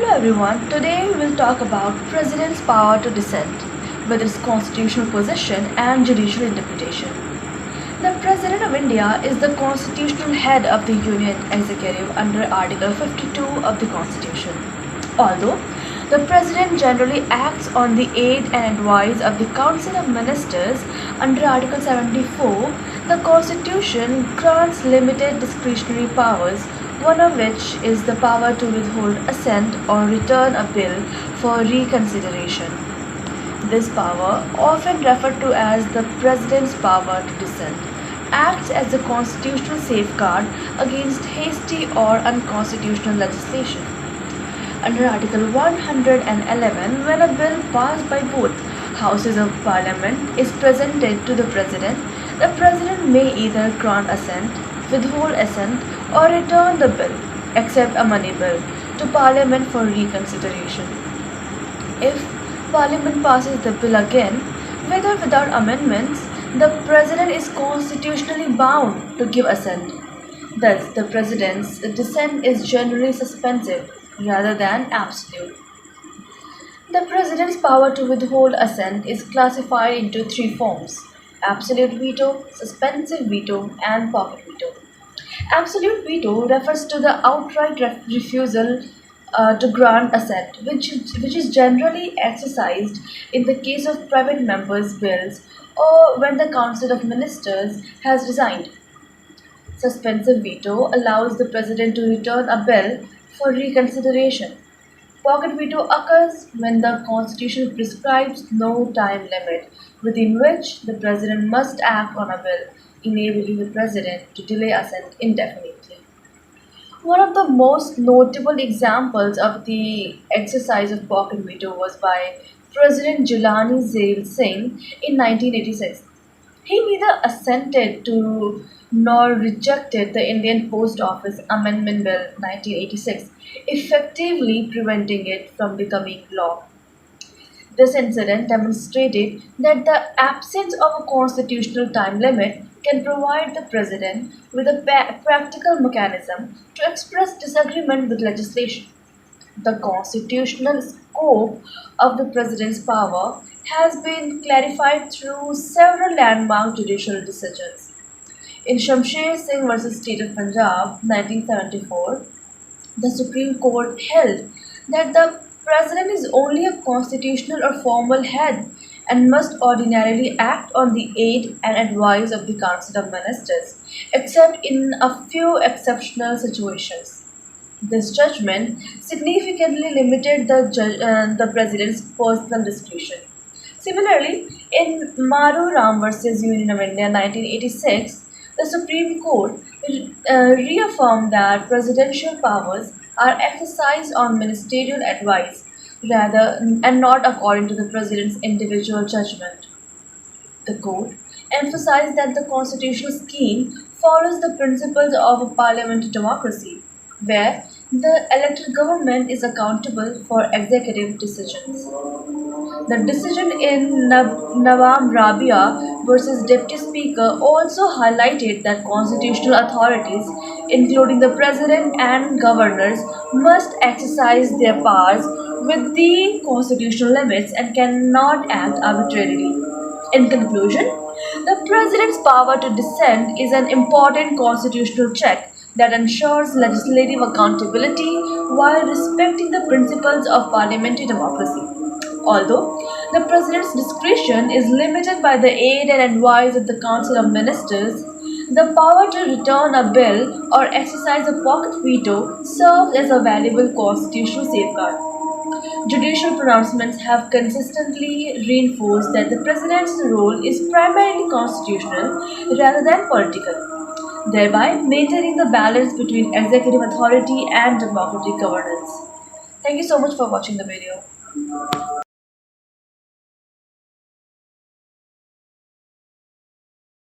Hello everyone, today we will talk about President's power to dissent, with its constitutional position and judicial interpretation. The President of India is the constitutional head of the Union Executive under Article 52 of the Constitution. Although the President generally acts on the aid and advice of the Council of Ministers under Article 74, the Constitution grants limited discretionary powers, one of which is the power to withhold assent or return a bill for reconsideration. This power, often referred to as the President's power to dissent, acts as a constitutional safeguard against hasty or unconstitutional legislation. Under Article 111, when a bill passed by both Houses of Parliament is presented to the President may either grant assent, withhold assent, or return the bill, except a money bill, to Parliament for reconsideration. If Parliament passes the bill again, with or without amendments, the President is constitutionally bound to give assent. Thus, the President's dissent is generally suspensive rather than absolute. The President's power to withhold assent is classified into three forms: absolute veto, suspensive veto, and pocket veto. Absolute veto refers to the outright refusal to grant assent, which is generally exercised in the case of private members' bills or when the Council of Ministers has resigned. Suspensive veto allows the President to return a bill for reconsideration. Pocket veto occurs when the Constitution prescribes no time limit within which the President must act on a bill, enabling the President to delay assent indefinitely. One of the most notable examples of the exercise of pocket veto was by President Jilani Zail Singh in 1986. He neither assented to nor rejected the Indian Post Office Amendment Bill 1986, effectively preventing it from becoming law. This incident demonstrated that the absence of a constitutional time limit can provide the President with a practical mechanism to express disagreement with legislation. The constitutional scope of the President's power has been clarified through several landmark judicial decisions. In Shamsher Singh versus State of Punjab, 1974, the Supreme Court held that the President is only a constitutional or formal head and must ordinarily act on the aid and advice of the Council of Ministers, except in a few exceptional situations. This judgment significantly limited the President's personal discretion. Similarly, in Maru Ram versus Union of India 1986, the Supreme Court reaffirmed that presidential powers are exercised on ministerial advice rather and not according to the President's individual judgment. The court emphasized that the constitutional scheme follows the principles of a parliamentary democracy, where the elected government is accountable for executive decisions. The decision in Nawab Rabia versus Deputy Speaker also highlighted that constitutional authorities, including the President and governors, must exercise their powers with the constitutional limits and cannot act arbitrarily. In conclusion, the President's power to dissent is an important constitutional check that ensures legislative accountability while respecting the principles of parliamentary democracy. Although the President's discretion is limited by the aid and advice of the Council of Ministers, the power to return a bill or exercise a pocket veto serves as a valuable constitutional safeguard. Judicial pronouncements have consistently reinforced that the President's role is primarily constitutional rather than political, thereby maintaining the balance between executive authority and democratic governance. Thank you so much for watching the video.